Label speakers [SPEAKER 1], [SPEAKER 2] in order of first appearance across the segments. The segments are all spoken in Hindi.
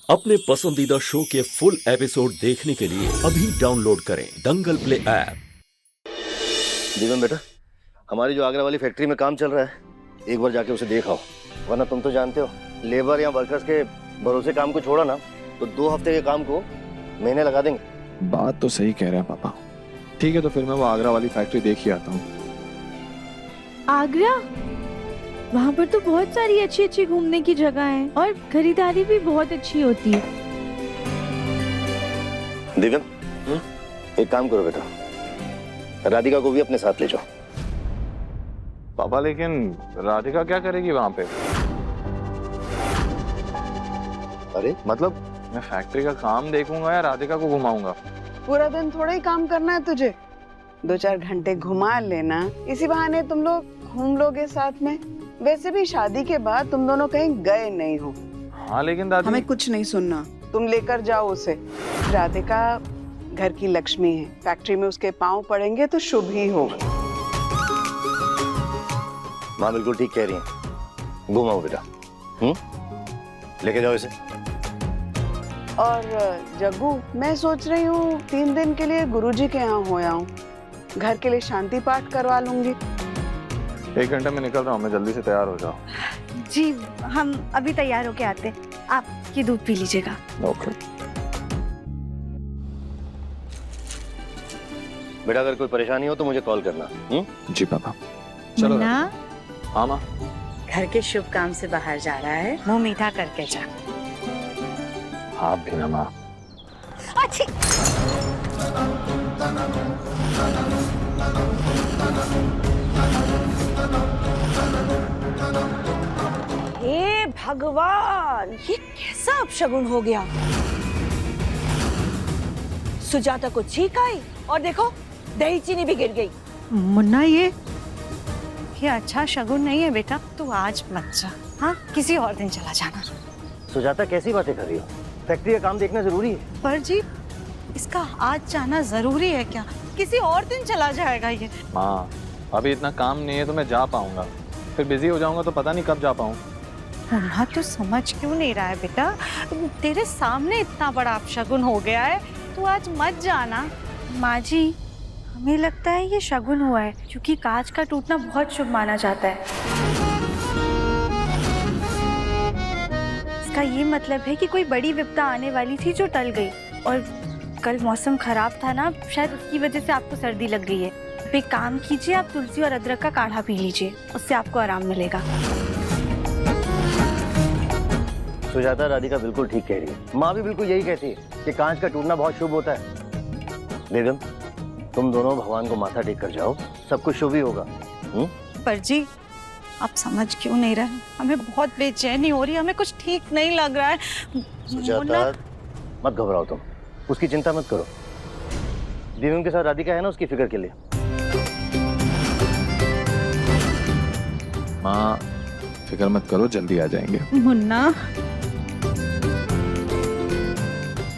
[SPEAKER 1] अपने पसंदीदा शो के फुल एपिसोड देखने के लिए अभी डाउनलोड करें दंगल प्ले ऐप।
[SPEAKER 2] जीवन बेटा, हमारी जो आगरा वाली फैक्ट्री में काम चल रहा है, एक बार जाके उसे देख आओ, वरना तुम तो जानते हो लेबर या वर्कर्स के भरोसे काम को छोड़ा ना तो 2 हफ्ते के काम को महीने लगा देंगे।
[SPEAKER 3] बात तो सही कह रहे हैं पापा। ठीक है, तो फिर मैं वो आगरा वाली फैक्ट्री देख ही आता हूँ।
[SPEAKER 4] आगरा? वहाँ पर तो बहुत सारी अच्छी अच्छी घूमने की जगह है और खरीदारी भी बहुत अच्छी होती है।
[SPEAKER 2] दिव्यम, एक काम करो बेटा, राधिका को भी अपने साथ ले जाओ।
[SPEAKER 3] पापा लेकिन राधिका क्या करेगी वहाँ पे?
[SPEAKER 2] अरे
[SPEAKER 3] मतलब मैं फैक्ट्री का काम देखूंगा या राधिका को घुमाऊंगा?
[SPEAKER 5] पूरा दिन थोड़ा ही काम करना है तुझे, 2-4 घंटे घुमा लेना, इसी बहाने तुम लोग घूम लोगे साथ में। वैसे भी शादी के बाद तुम दोनों कहीं गए नहीं हो।
[SPEAKER 3] हाँ लेकिन दादी,
[SPEAKER 5] हमें कुछ नहीं सुनना, तुम लेकर जाओ उसे। राधिका घर की लक्ष्मी है, फैक्ट्री में उसके पांव पड़ेंगे तो शुभ ही होगा।
[SPEAKER 2] माँ बिल्कुल ठीक कह रही हैं, घुमाओ बेटा। लेके जाओ इसे।
[SPEAKER 5] और जग्गू, मैं सोच रही हूँ 3 दिन के लिए गुरुजी के यहाँ हो आऊं, घर के लिए शांति पाठ करवा लूंगी।
[SPEAKER 3] 1 घंटे में निकल रहा हूँ मैं, जल्दी से तैयार हो जाओ।
[SPEAKER 4] जी हम अभी तैयार होके आते, आप ये दूध पी लीजिएगा।
[SPEAKER 3] ओके।
[SPEAKER 2] बेटा अगर कोई परेशानी हो तो मुझे कॉल करना।
[SPEAKER 3] जी पापा। चलो
[SPEAKER 4] ना
[SPEAKER 3] हाँ माँ।
[SPEAKER 6] घर के शुभ काम से बाहर जा रहा है, मुंह मीठा करके जा।
[SPEAKER 3] आप भी ना माँ।
[SPEAKER 4] अच्छी।
[SPEAKER 6] हे भगवान, ये कैसा अपशगुन हो गया। सुजाता को छींक आई और देखो दही चीनी भी गिर गई।
[SPEAKER 4] मुन्ना, ये अच्छा शगुन नहीं है बेटा, तू आज मत जा। हाँ, किसी और दिन चला जाना।
[SPEAKER 2] सुजाता कैसी बातें कर रही हो? फैक्ट्री का काम देखना जरूरी है।
[SPEAKER 4] पर जी इसका आज जाना जरूरी है क्या? किसी और दिन चला जाएगा ये।
[SPEAKER 3] माँ अभी इतना काम नहीं है तो मैं जा पाऊंगा, फिर बिजी हो जाऊंगा तो पता नहीं कब जा पाऊँ।
[SPEAKER 4] मुन्ना, तू समझ क्यों नहीं रहा है बेटा? तेरे सामने इतना बड़ा अपशगुन हो गया है, तू आज मत जाना। माँ जी, हमें लगता है ये शगुन हुआ है क्योंकि कांच का टूटना बहुत शुभ माना जाता है। इसका ये मतलब है कि कोई बड़ी विपदा आने वाली थी जो टल गई, और कल मौसम खराब था ना, शायद उसकी वजह से आपको सर्दी लग गई है। तो एक काम कीजिए, आप तुलसी और अदरक का काढ़ा पी लीजिए, उससे आपको आराम मिलेगा।
[SPEAKER 2] सुजाता, राधिका बिल्कुल ठीक कह रही है। माँ भी बिल्कुल यही कहती है कि कांच का टूटना बहुत शुभ होता है। बेगम, तुम दोनों भगवान को माथा टेक कर जाओ, सब कुछ शुभ ही होगा।
[SPEAKER 4] पर जी आप समझ क्यों नहीं रहे? हमें बहुत बेचैनी हो रही है, हमें कुछ ठीक नहीं लग रहा है।
[SPEAKER 2] सुजाता, मत घबराओ तुम, उसकी चिंता मत करो। दिव्यम के साथ राधिका है ना, उसकी फिक्र के लिए।
[SPEAKER 3] माँ फिक्र मत करो, जल्दी आ जाएंगे।
[SPEAKER 4] मुन्ना,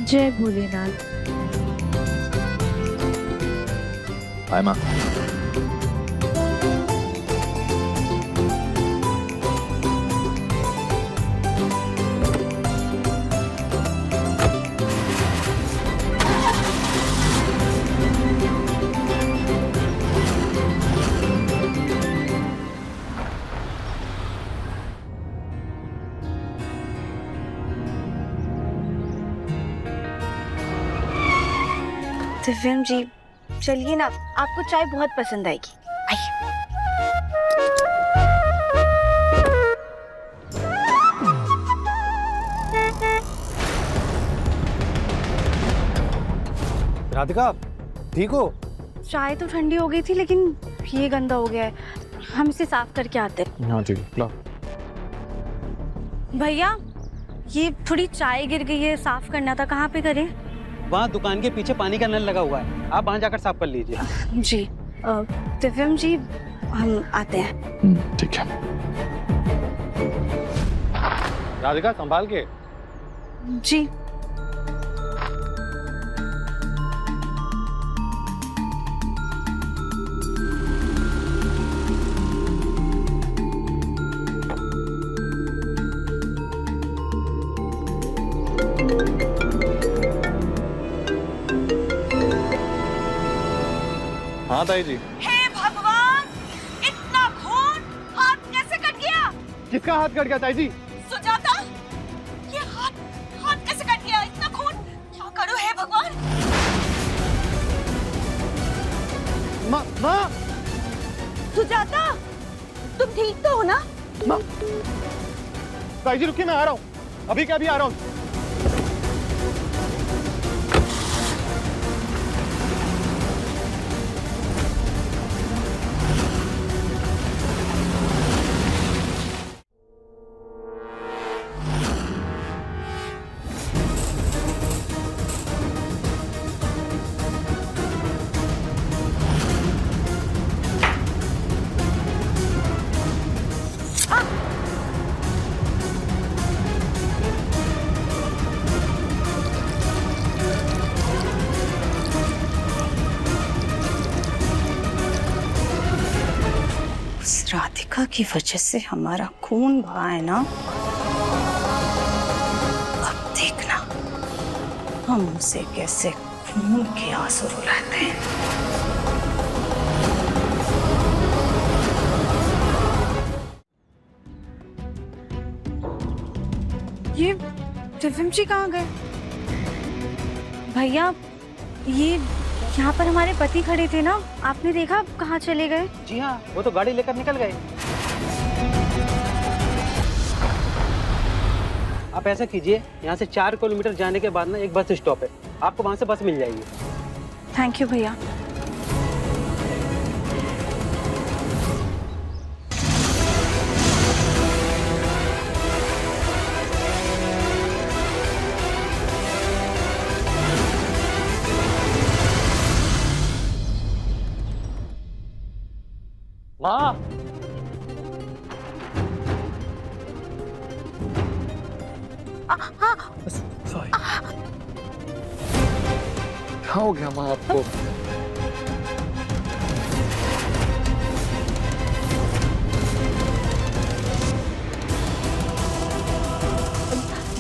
[SPEAKER 4] जय भोलेनाथ।
[SPEAKER 3] बाय माँ।
[SPEAKER 4] दिव्यम जी चलिए ना, आपको चाय बहुत पसंद आएगी, आइए।
[SPEAKER 7] राधिका, ठीक हो?
[SPEAKER 4] चाय तो ठंडी हो गई थी लेकिन ये गंदा हो गया है, हम इसे साफ करके आते हैं।
[SPEAKER 3] हाँ ठीक है।
[SPEAKER 4] भैया ये थोड़ी चाय गिर गई है, साफ करना था, कहाँ पे करें?
[SPEAKER 7] वहाँ दुकान के पीछे पानी का नल लगा हुआ है, आप वहाँ जाकर साफ कर लीजिए।
[SPEAKER 4] जी दिव्यम जी, हम आते हैं।
[SPEAKER 3] ठीक है। राधिका संभाल के।
[SPEAKER 4] जी।
[SPEAKER 3] हाँ ताई जी।
[SPEAKER 6] हे भगवान, इतना खून, हाथ कैसे कट गया?
[SPEAKER 3] किसका हाथ कट गया ताई जी?
[SPEAKER 6] सुजाता, ये हाथ कैसे कट गया? इतना खून, क्या करूं हे भगवान?
[SPEAKER 3] माँ
[SPEAKER 6] सुजाता, तुम ठीक तो हो ना?
[SPEAKER 3] ताई जी रुकिए, मैं आ रहा हूँ, अभी क्या अभी आ रहा हूँ।
[SPEAKER 4] उस राधिका की वजह से हमारा खून बहा है ना, अब देखना हम उसे कैसे खून के आंसू रुलाते हैं। ये दिव्यम जी कहाँ गए? भैया, ये यहाँ पर हमारे पति खड़े थे ना, आपने देखा कहाँ चले गए?
[SPEAKER 7] जी हाँ, वो तो गाड़ी लेकर निकल गए। आप ऐसा कीजिए, यहाँ से 4 किलोमीटर जाने के बाद ना एक बस स्टॉप है, आपको वहाँ से बस मिल जाएगी।
[SPEAKER 4] थैंक यू भैया।
[SPEAKER 3] माँ, सॉरी, क्या हो गया माँ आपको?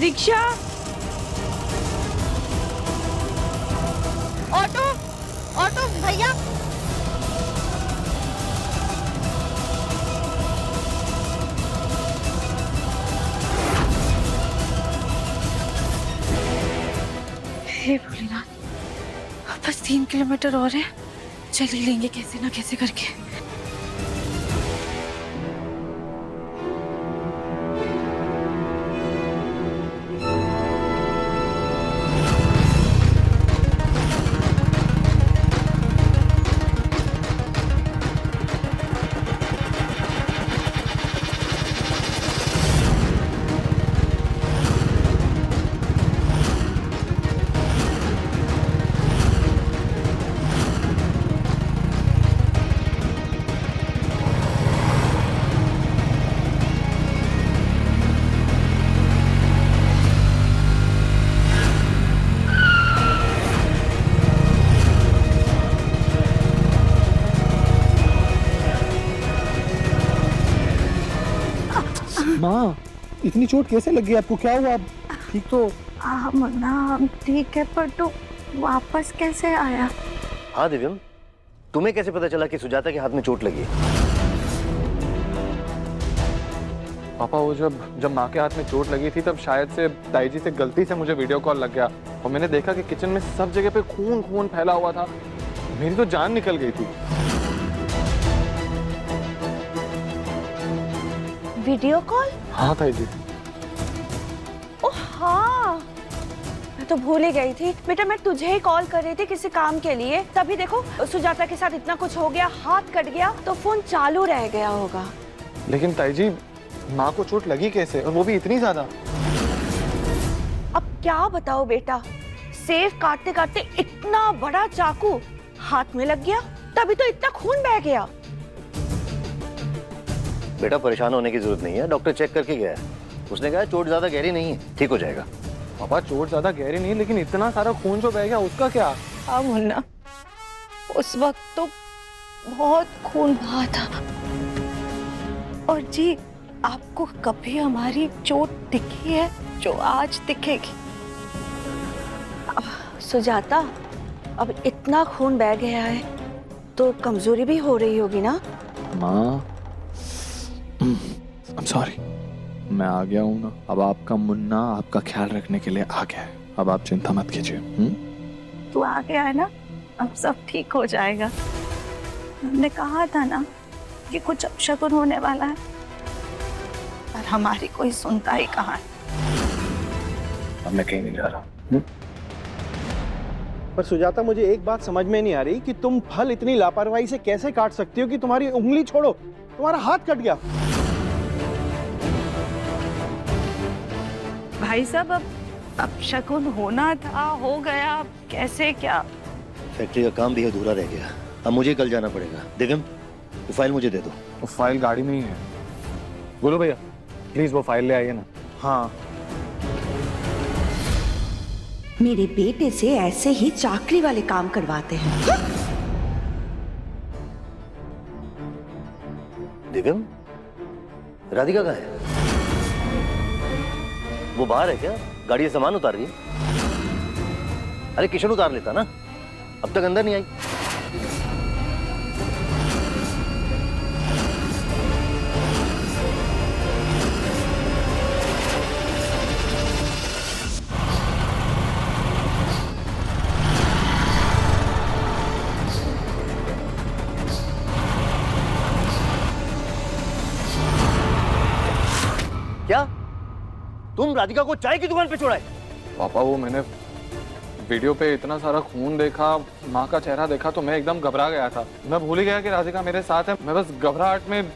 [SPEAKER 6] रिक्शा, ऑटो, ऑटो भैया।
[SPEAKER 4] हे भोलेनाथ, बस 3 किलोमीटर और है, चल ही लेंगे कैसे ना कैसे करके।
[SPEAKER 3] माँ, इतनी चोट कैसे लगी आपको? क्या हुआ? आप ठीक तो?
[SPEAKER 4] मन्ना ठीक है, पर तू वापस कैसे आया?
[SPEAKER 2] हाँ दिव्यम, तुम्हें कैसे पता चला कि सुजाता के हाथ में चोट लगी है?
[SPEAKER 3] पापा, वो जब माँ के हाथ में चोट लगी थी तब शायद से ताई जी से गलती से मुझे वीडियो कॉल लग गया और मैंने देखा कि किचन में सब जगह पे खून फैला हुआ था। मेरी तो जान निकल गई थी।
[SPEAKER 6] Video call?
[SPEAKER 3] हाँ ताई जी।
[SPEAKER 6] ओह हाँ, मैं तो भूल ही गई थी बेटा, मैं तुझे ही कॉल कर रही थी किसी काम के लिए, तभी देखो सुजाता के साथ इतना कुछ हो गया, हाथ कट गया तो फोन चालू रह गया होगा।
[SPEAKER 3] लेकिन ताई जी, माँ को चोट लगी कैसे, और वो भी इतनी ज्यादा?
[SPEAKER 6] अब क्या बताओ बेटा, सेब काटते काटते इतना बड़ा चाकू हाथ में लग गया, तभी तो इतना खून बह गया।
[SPEAKER 2] बेटा परेशान होने की जरूरत नहीं है, डॉक्टर चेक करके गया है, उसने कहा चोट ज्यादा गहरी नहीं है, ठीक हो जाएगा।
[SPEAKER 3] पापा, चोट ज्यादा गहरी नहीं, लेकिन इतना सारा खून जो बह गया उसका क्या?
[SPEAKER 4] हाँ मुन्ना, उस वक्त तो बहुत खून बहा था। और जी, आपको कभी हमारी चोट दिखी है जो आज दिखेगी?
[SPEAKER 6] सुजाता, अब इतना खून बह गया है तो कमजोरी भी हो रही होगी ना?
[SPEAKER 3] माँ, I'm sorry, मैं आ गया हूँ ना। अब आपका मुन्ना आपका ख्याल रखने के लिए आ गया है। अब आप चिंता मत कीजिए।
[SPEAKER 4] तू आ गया है ना, अब सब ठीक हो जाएगा। हमने कहा था ना कि कुछ अपशकुन होने वाला है, पर हमारी कोई सुनता ही कहाँ है।
[SPEAKER 3] अब मैं कहीं नहीं जा रहा।
[SPEAKER 8] पर सुजाता, मुझे एक बात समझ में नहीं आ रही कि तुम फल इतनी लापरवाही से कैसे काट सकती हो कि तुम्हारी उंगली छोड़ो, तुम्हारा हाथ कट गया।
[SPEAKER 4] भाई साहब, अब अपशकुन होना था, हो गया, अब कैसे क्या?
[SPEAKER 2] फैक्ट्री का काम भी अधूरा रह गया, अब मुझे कल जाना पड़ेगा। दिव्यम, वो फाइल मुझे दे दो।
[SPEAKER 3] वो फाइल गाड़ी में ही है। बोलो भैया, प्लीज वो फाइल ले आइए ना।
[SPEAKER 8] हाँ,
[SPEAKER 6] मेरे बेटे से ऐसे ही चाकरी वाले काम करवाते हैं।
[SPEAKER 2] दिव्यम, राधिका कहाँ है? वो बाहर है क्या? गाड़ी से सामान उतार रही है? अरे किशन उतार लेता ना, अब तक अंदर नहीं आई। क्या तुम राधिका को चाय की दुकान पे छोड़ा है?
[SPEAKER 3] पापा, वो मैंने वीडियो पे इतना सारा खून देखा, माँ का चेहरा देखा तो मैं एकदम घबरा गया था। मैं भूल ही गया कि राधिका मेरे साथ है। मैं बस घबराहट में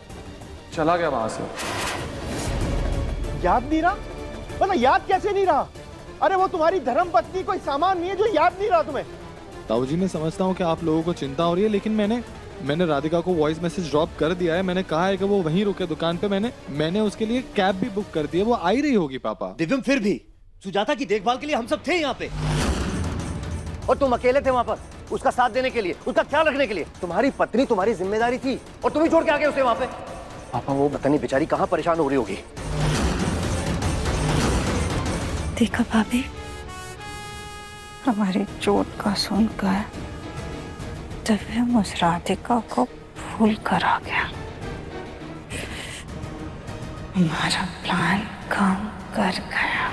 [SPEAKER 3] चला गया वहां से।
[SPEAKER 8] याद नहीं रहा? मतलब याद कैसे नहीं रहा? अरे वो तुम्हारी धर्म पत्नी कोई सामान नहीं है जो याद नहीं रहा तुम्हें।
[SPEAKER 3] ताऊ जी, मैं समझता हूँ कि आप लोगों को चिंता हो रही है, लेकिन मैंने राधिका को वॉइस मैसेज ड्रॉप कर दिया है। मैंने कहा है कि वो वहीं रुके दुकान पे। मैंने उसके लिए कैब भी बुक कर दी है, वो आ ही रही होगी। पापा,
[SPEAKER 2] दिव्यम, फिर भी सुजाता की देखभाल के लिए हम सब थे यहाँ पे, और तुम अकेले थे वहां पर उसका साथ देने के लिए, उसका ख्याल रखने के लिए। तुम्हारी पत्नी तुम्हारी जिम्मेदारी थी और तुम ही छोड़ के आ गए उसे वहां पे।
[SPEAKER 3] पापा, वो
[SPEAKER 2] पता नहीं बेचारी कहाँ परेशान हो रही होगी।
[SPEAKER 4] देखा भाभी, हमारी चोट का सुनकर दिव्यम उस राधिका को भूल कर आ गया। हमारा प्लान काम कर गया।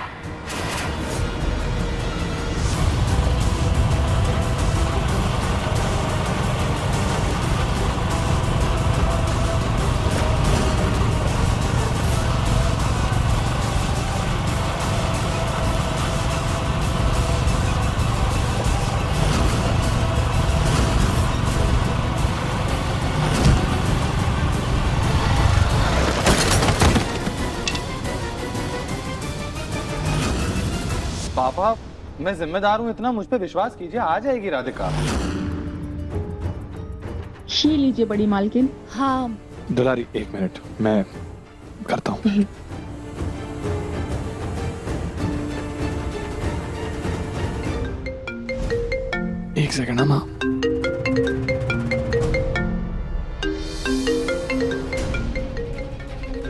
[SPEAKER 3] पापा, मैं जिम्मेदार हूँ, इतना मुझ पे विश्वास कीजिए। आ जाएगी राधिका।
[SPEAKER 9] ये लीजिए बड़ी मालकिन।
[SPEAKER 6] हाँ,
[SPEAKER 3] दुलारी, एक मिनट, मैं करता हूँ। एक सेकंड ना माँ।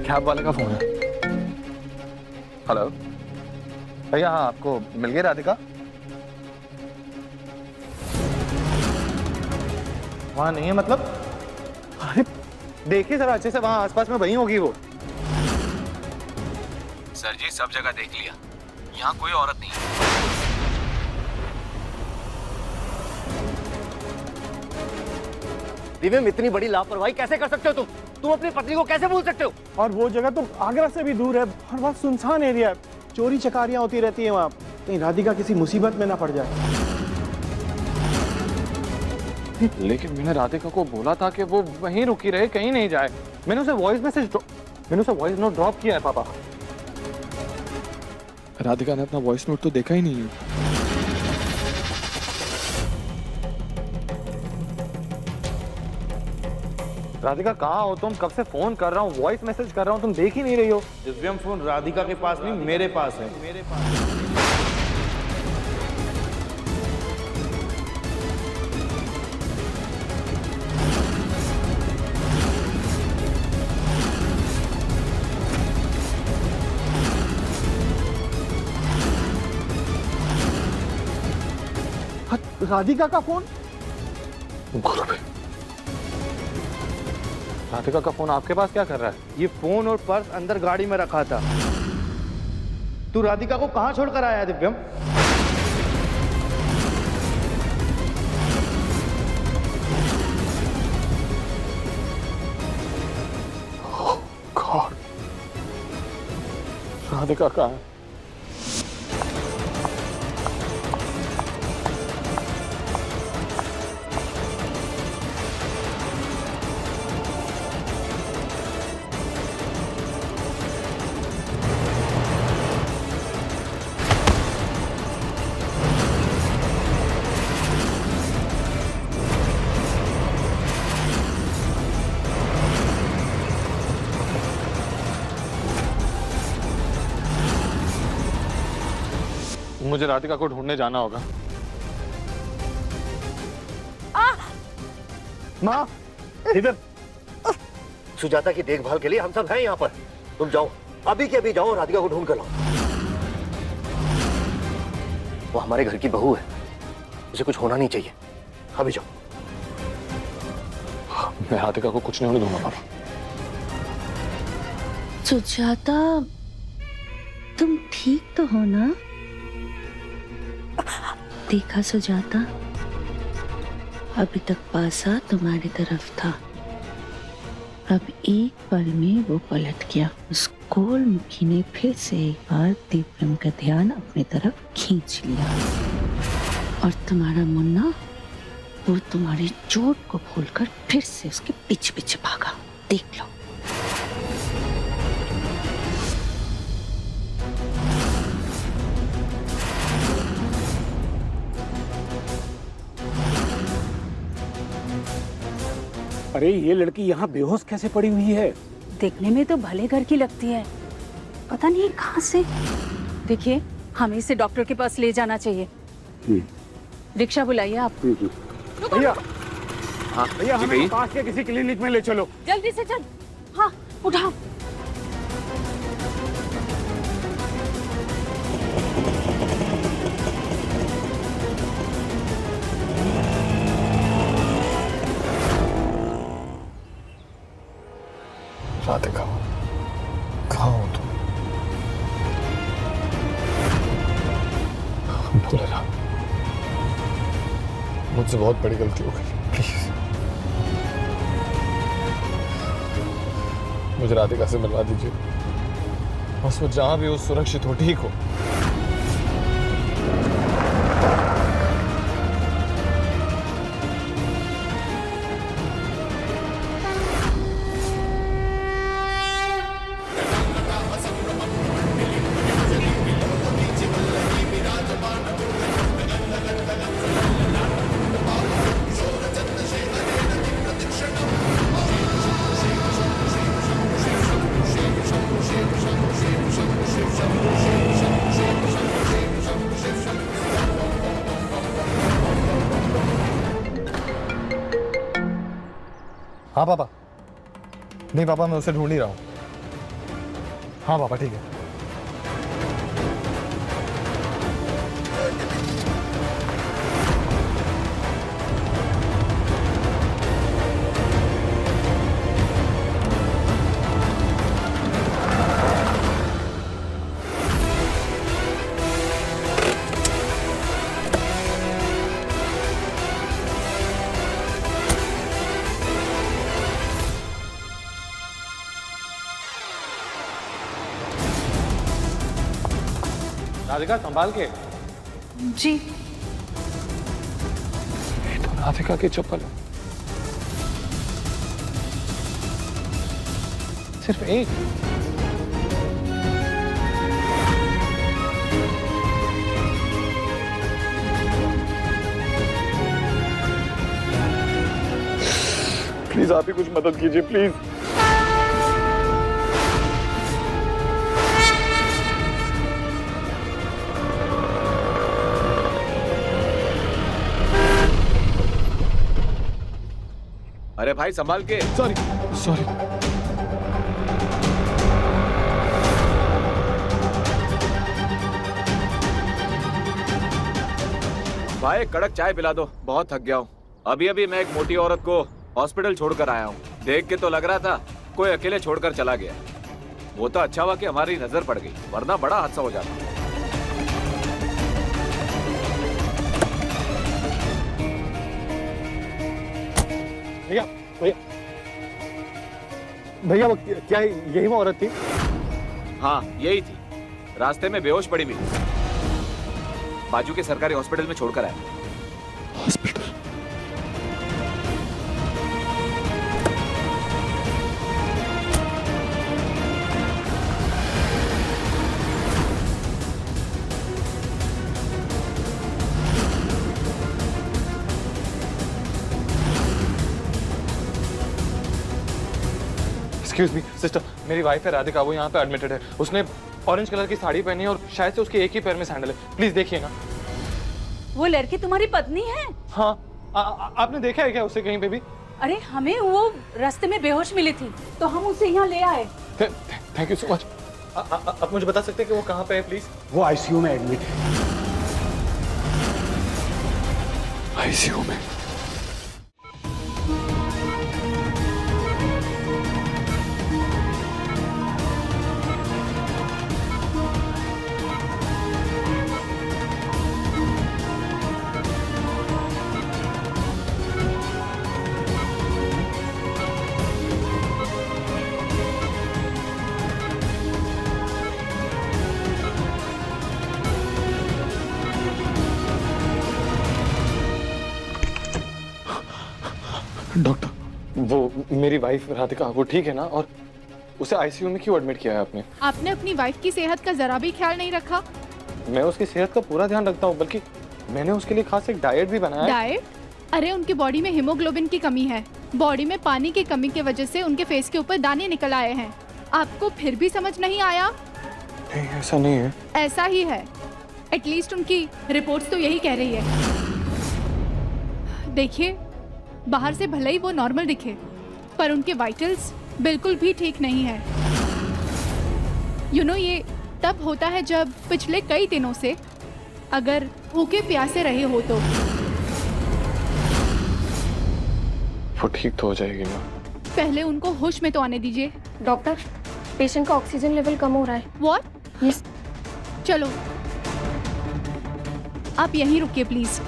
[SPEAKER 3] कैब वाले का फोन है। हेलो भैया, हाँ, आपको मिल गई राधिका? वहां नहीं है मतलब? अरे देखिए जरा अच्छे से, वहां आसपास में वहीं होगी वो।
[SPEAKER 10] सर जी, सब जगह देख लिया, यहाँ कोई औरत नहीं है।
[SPEAKER 2] दिव्यम, इतनी बड़ी लापरवाही कैसे कर सकते हो तुम अपनी पत्नी को कैसे भूल सकते हो?
[SPEAKER 8] और वो जगह तो आगरा से भी दूर है और बहुत सुनसान एरिया है। चोरी चकारियां होती रहती है वहाँ, कहीं राधिका किसी मुसीबत में ना पड़ जाए।
[SPEAKER 3] लेकिन मैंने राधिका को बोला था कि वो वहीं रुकी रहे, कहीं नहीं जाए। मैंने उसे वॉइस नोट ड्रॉप किया है। पापा, राधिका ने अपना वॉइस नोट तो देखा ही नहीं है। राधिका, कहाँ हो तुम? कब से फोन कर रहा हूँ, वॉइस मैसेज कर रहा हूँ, तुम देख ही नहीं रही हो।
[SPEAKER 11] दिव्यम, फोन राधिका के पास नहीं, मेरे पास है।
[SPEAKER 8] राधिका का फोन?
[SPEAKER 3] राधिका का फोन आपके पास क्या कर रहा है?
[SPEAKER 11] ये फोन और पर्स अंदर गाड़ी में रखा था। तू राधिका को कहाँ छोड़कर आया है दिव्यम?
[SPEAKER 3] गॉड, राधिका कहाँ है? मुझे राधिका को ढूंढने जाना होगा।
[SPEAKER 8] माँ, इधर।
[SPEAKER 2] सुजाता की देखभाल के लिए हम सब हैं यहाँ पर। तुम जाओ, अभी के अभी जाओ, राधिका को ढूंढ कर लाओ। वो हमारे घर की बहू है, उसे कुछ होना नहीं चाहिए। अभी जाओ।
[SPEAKER 3] मैं राधिका को कुछ नहीं होने दूंगा पापा।
[SPEAKER 6] सुजाता, तुम ठीक तो हो ना? देखा सुजाता, अभी तक पासा तुम्हारी तरफ था, अब एक पल में वो पलट गया। उस गोल मुखी ने फिर से एक बार दिव्यम का ध्यान अपनी तरफ खींच लिया, और तुम्हारा मुन्ना वो तुम्हारी चोट को भूलकर फिर से उसके पीछे पीछे भागा। देख लो।
[SPEAKER 8] अरे ये लड़की यहाँ बेहोश कैसे पड़ी हुई है?
[SPEAKER 4] देखने में तो भले घर की लगती है, पता नहीं कहाँ से। देखिए, हमें इसे डॉक्टर के पास ले जाना चाहिए। रिक्शा बुलाइए आप।
[SPEAKER 8] भैया, भैया हमें पास के किसी क्लिनिक में ले चलो।
[SPEAKER 4] जल्दी से चल। हाँ, उठाओ।
[SPEAKER 3] राधिका, कहाँ हो तुम? भूल रहा, मुझसे बहुत बड़ी गलती हो गई। प्लीज मुझे राधिका से मिलवा दीजिए। बस वो जहां भी हो सुरक्षित हो, ठीक हो। हाँ पापा। नहीं पापा, मैं उसे ढूंढ ही रहा हूँ। हाँ पापा, ठीक है।
[SPEAKER 8] राधिका, संभाल के।
[SPEAKER 4] जी।
[SPEAKER 3] तो राधिका की चप्पल है। सिर्फ एक। प्लीज आप ही कुछ मदद कीजिए, प्लीज।
[SPEAKER 10] अरे भाई संभाल के।
[SPEAKER 3] Sorry sorry.
[SPEAKER 10] भाई कड़क चाय पिला दो, बहुत थक गया हूँ। अभी अभी मैं एक मोटी औरत को हॉस्पिटल छोड़कर आया हूँ। देख के तो लग रहा था कोई अकेले छोड़कर चला गया। वो तो अच्छा हुआ कि हमारी नजर पड़ गई, वरना बड़ा हादसा हो जाता।
[SPEAKER 3] भैया भैया भैया, वो क्या यही वो औरत थी?
[SPEAKER 10] हाँ यही थी, रास्ते में बेहोश पड़ी मिली, बाजू के सरकारी हॉस्पिटल में छोड़कर आया।
[SPEAKER 3] हॉस्पिटल? एक्सक्यूज मी सिस्टर, मेरी वाइफ है राधिका, वो यहाँ पे एडमिटेड है। उसने ऑरेंज कलर की साड़ी पहनी है और शायद से उसके एक ही पैर में सैंडल है। प्लीज देखिए ना।
[SPEAKER 6] वो लड़की तुम्हारी पत्नी है?
[SPEAKER 3] हाँ, आपने देखा है क्या उसे कहीं पे भी?
[SPEAKER 6] अरे हमें वो रास्ते में बेहोश मिली थी तो हम उसे यहाँ ले आए।
[SPEAKER 3] Thank you so much. आप मुझे बता सकते हैं कि वो कहाँ पे है प्लीज?
[SPEAKER 8] वो आईसीयू में एडमिट है।
[SPEAKER 3] आईसीयू में? डॉक्टर, वो मेरी वाइफ राधिका, वो ठीक है ना? और उसे आईसीयू में क्यों एडमिट किया है आपने?
[SPEAKER 9] आपने अपनी वाइफ की सेहत का जरा भी ख्याल नहीं रखा।
[SPEAKER 3] मैं उसकी सेहत का पूरा ध्यान रखता हूँ, बल्कि मैंने उसके लिए खास एक डाइट भी बनाया है।
[SPEAKER 9] डाइट? अरे उनकी बॉडी में हीमोग्लोबिन की कमी है। बॉडी में पानी की कमी की वजह से उनके फेस के ऊपर दाने निकल आए हैं। आपको फिर भी समझ नहीं आया?
[SPEAKER 3] नहीं, ऐसा नहीं है।
[SPEAKER 9] ऐसा ही है, एटलीस्ट उनकी रिपोर्ट्स तो यही कह रही है। देखिए, बाहर से भले ही वो नॉर्मल दिखे, पर उनके वाइटल्स बिल्कुल भी ठीक नहीं है। ये तब होता है जब पिछले कई दिनों से अगर भूखे प्यासे रहे हो तो।
[SPEAKER 3] वो ठीक तो हो जाएगी ना?
[SPEAKER 9] पहले उनको होश में तो आने दीजिए।
[SPEAKER 6] डॉक्टर, पेशेंट का ऑक्सीजन लेवल कम हो रहा है।
[SPEAKER 9] व्हाट?
[SPEAKER 6] यस।
[SPEAKER 9] चलो आप यहीं रुकिए प्लीज।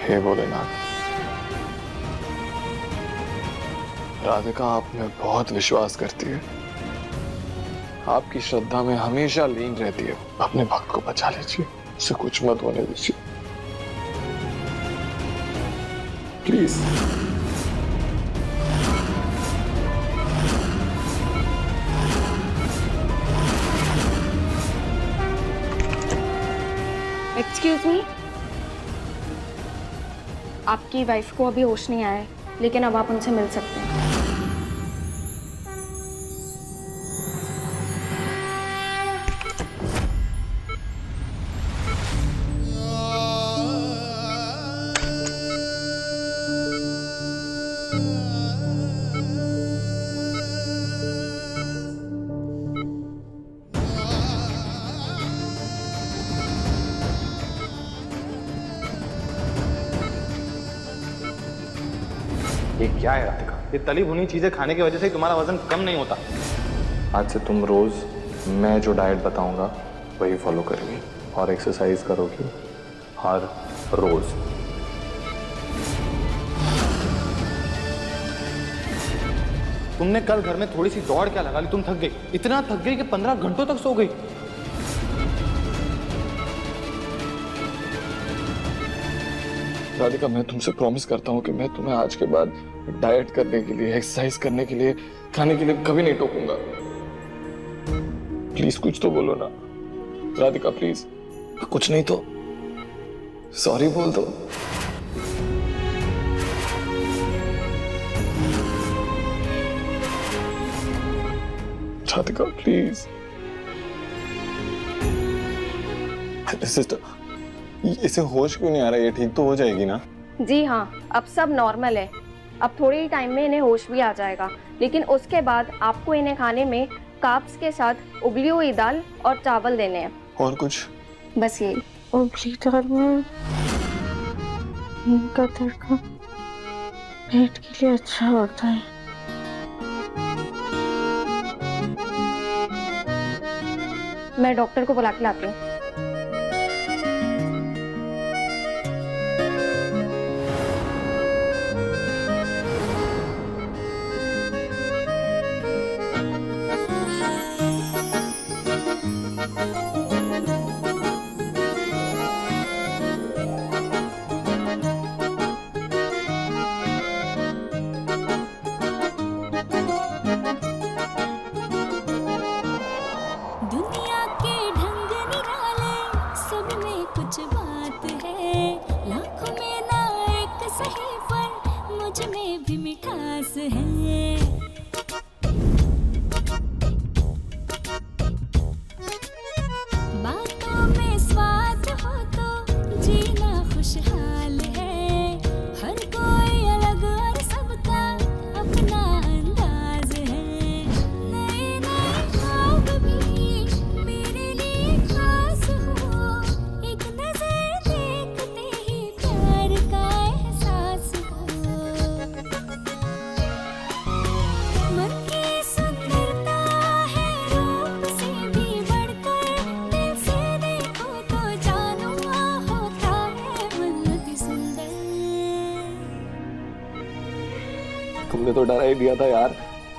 [SPEAKER 3] हे भोलेनाथ, राधिका आप में बहुत विश्वास करती है, आपकी श्रद्धा में हमेशा लीन रहती है। अपने भक्त को बचा लीजिए, उसे कुछ मत होने दीजिए प्लीज।
[SPEAKER 6] एक्सक्यूज मी, आपकी वाइफ को अभी होश नहीं आया है, लेकिन अब आप उनसे मिल सकते हैं।
[SPEAKER 3] ये क्या है राधिका? ये तली भुनी चीजें खाने की वजह से तुम्हारा वजन कम नहीं होता। आज से तुम रोज मैं जो डाइट बताऊंगा वही फॉलो करोगी और एक्सरसाइज करोगी हर रोज। तुमने कल घर में थोड़ी सी दौड़ क्या लगा ली? तुम थक गई, इतना थक गई कि 15 घंटों तक सो गई। राधिका, मैं तुमसे प्रॉमिस करता हूँ कि मैं तुम्हें आज के बाद डाइट करने के लिए, एक्सरसाइज करने के लिए, खाने के लिए कभी नहीं टोकूंगा। प्लीज कुछ तो बोलो ना राधिका, प्लीज। कुछ नहीं तो सॉरी बोल दो। राधिका प्लीज। सिस्टर, इसे होश क्यों नहीं आ रहा? ये ठीक तो हो जाएगी ना?
[SPEAKER 12] जी हाँ, अब सब नॉर्मल है। अब थोड़े ही टाइम में इन्हें होश भी आ जाएगा, लेकिन उसके बाद आपको इन्हें खाने में कार्ब्स के साथ उबली हुई दाल और चावल देने हैं।
[SPEAKER 3] और कुछ?
[SPEAKER 12] बस यही।
[SPEAKER 6] उबली दाल में हींग का तड़का पेट के लिए अच्छा होता है।
[SPEAKER 12] मैं डॉक्टर को बुला के लाती हूँ।
[SPEAKER 13] दुनिया के ढंग निराले, सब में कुछ बात है। लाखों में ना एक सही, पर मुझ में भी मिठास है। बातों में स्वाद हो तो जीना खुशहाल है। हर कोई अलग और सबका अपना अंदाज है। नए नए ख्वाब भी मेरे लिए खास हो। एक नजर देखते ही प्यार का एहसास हो। मन की सुंदरता है रूप से भी बढ़कर। दिल से देखो तो जानो होता है मन अति सुंदर।
[SPEAKER 3] तुमने तो डरा ही दिया था यार,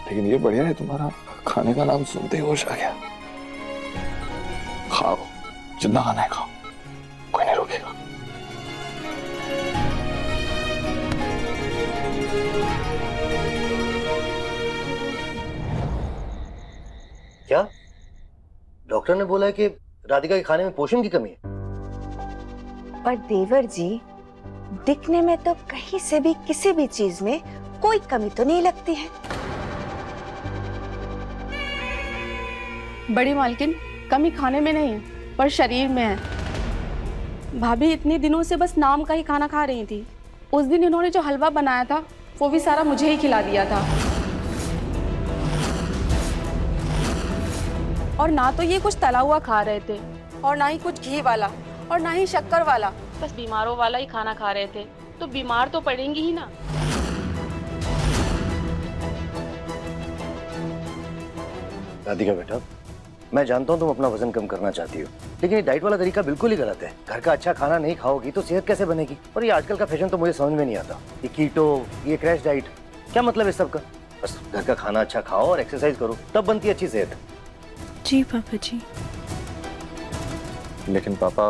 [SPEAKER 3] लेकिन ये बढ़िया है, तुम्हारा खाने का नाम सुनते ही होश आ गया। खाओ, जितना खाना है खाओ, कोई नहीं रोकेगा।
[SPEAKER 2] क्या डॉक्टर ने बोला है कि राधिका के खाने में पोषण की कमी है?
[SPEAKER 6] पर देवर जी, दिखने में तो कहीं से भी किसी भी चीज में कोई कमी तो नहीं लगती है।
[SPEAKER 5] बड़ी मालकिन, कमी खाने में नहीं है पर शरीर में है। भाभी इतने दिनों से बस नाम का ही खाना खा रही थी। उस दिन इन्होंने जो हलवा बनाया था वो भी सारा मुझे ही खिला दिया था। और ना तो ये कुछ तला हुआ खा रहे थे, और ना ही कुछ घी वाला, और ना ही शक्कर वाला। बस बीमारों वाला ही खाना खा रहे थे। तो बीमार तो पड़ेंगी ही ना।
[SPEAKER 2] राधिका बेटा, मैं जानता हूँ तुम अपना वजन कम करना चाहती हो, लेकिन ये डाइट वाला तरीका बिल्कुल ही गलत है। घर का अच्छा खाना नहीं खाओगी तो सेहत कैसे बनेगी? और ये आजकल का फैशन तो मुझे समझ में नहीं आता। ये कीटो, ये क्रैश डाइट, क्या मतलब है सबका? बस घर का खाना अच्छा खाओ और एक्सरसाइज करो, तब बनती है अच्छी सेहत।
[SPEAKER 6] जी पापा जी।
[SPEAKER 3] लेकिन पापा,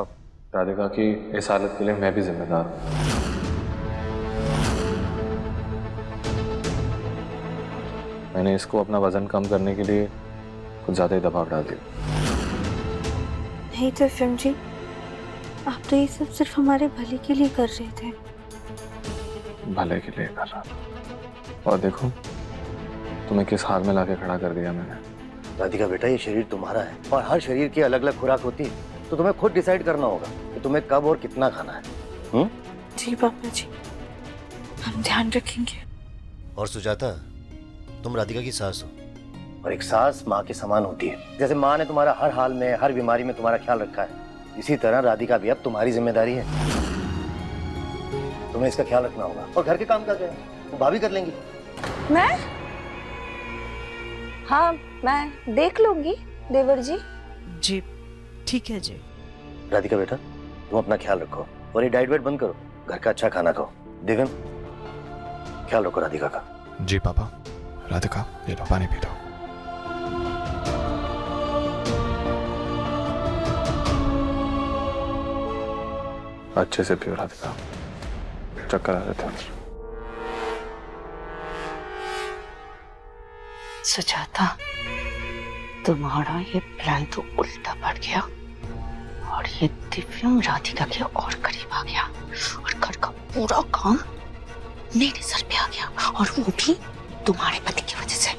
[SPEAKER 3] राधिका की इस हालत के लिए मैं भी जिम्मेदार हूँ। मैंने इसको अपना वजन कम करने के लिए कुछ ज्यादा ही दबाव डाल दिया।
[SPEAKER 6] नहीं तो फिल्म जी, आप तो ये सब सिर्फ हमारे भले के लिए कर रहे थे।
[SPEAKER 3] भले के लिए कर रहा था, और देखो तुम्हें किस हाल में लाके खड़ा कर दिया मैंने।
[SPEAKER 2] राधिका बेटा, ये शरीर तुम्हारा है और हर शरीर की अलग अलग खुराक होती है, तो तुम्हें खुद डिसाइड करना होगा कि तुम्हें कब और कितना खाना है।
[SPEAKER 6] जी पापा जी, हम ध्यान रखेंगे।
[SPEAKER 2] और सुजाता, तुम राधिका की सास हो, और एक सास माँ के समान होती है। जैसे माँ ने तुम्हारा हर हाल में, हर बीमारी में तुम्हारा ख्याल रखा है, इसी तरह राधिका भी अब तुम्हारी जिम्मेदारी है। तुम्हें इसका ख्याल रखना होगा। और घर के काम कर रहे हैं वो भाभी कर लेंगी।
[SPEAKER 6] मैं? हाँ, मैं देख लूंगी देवर जी।
[SPEAKER 5] जी ठीक है जी।
[SPEAKER 2] राधिका बेटा, तुम अपना ख्याल रखो और ये डाइट वाइट बंद करो, घर का अच्छा खाना खाओ। दिव्यम, ख्याल रखो राधिका का।
[SPEAKER 3] जी पापा। राधिका, ये लो पानी पी लो। अच्छे से पियो राधिका, चक्कर आ रहे थे।
[SPEAKER 6] सुजाता, तुम्हारा ये प्लान तो उल्टा पड़ गया और ये दिव्यम राधिका के और करीब आ गया और घर का पूरा काम मेरे सर पे आ गया, और वो भी तुम्हारे पति की वजह से।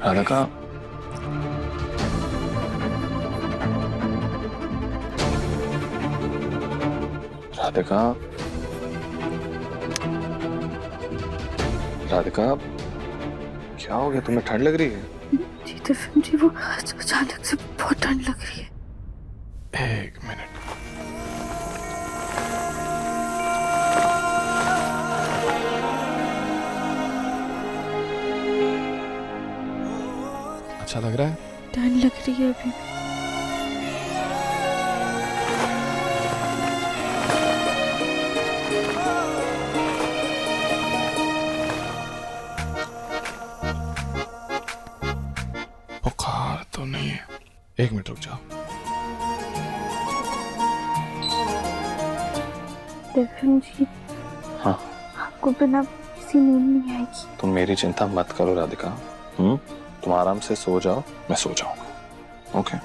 [SPEAKER 3] राधिका, राधिका, राधिका, क्या हो गया? तुम्हें ठंड लग रही है?
[SPEAKER 6] जी दिव्यम जी, वो अचानक से बहुत ठंड लग रही है।
[SPEAKER 3] एक मिनट। अच्छा लग रहा है?
[SPEAKER 6] ठंड लग रही है अभी।
[SPEAKER 3] बुखार तो नहीं है। एक मिनट रुक जाओ।
[SPEAKER 6] दिव्यम जी,
[SPEAKER 3] हाँ,
[SPEAKER 6] आपको बिना किसी नींद नहीं आएगी।
[SPEAKER 3] तुम मेरी चिंता मत करो राधिका। तुम आराम से सो जाओ, मैं सो जाऊंगा। ओके?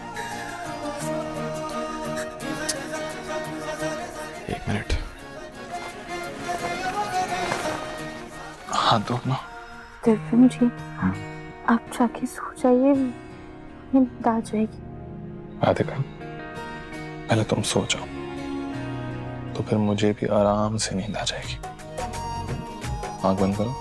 [SPEAKER 3] एक मिनट। हाथ दो अपना।
[SPEAKER 6] दिव्यम जी, आप जाके सो जाइए, नींद आ जाएगी।
[SPEAKER 3] राधिका, पहले तुम सो जाओ, तो फिर मुझे भी आराम से नींद आ जाएगी। आंख बंद करो।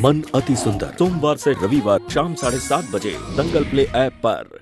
[SPEAKER 1] मन अति सुंदर सोमवार से रविवार शाम 7:30 बजे दंगल प्ले ऐप पर।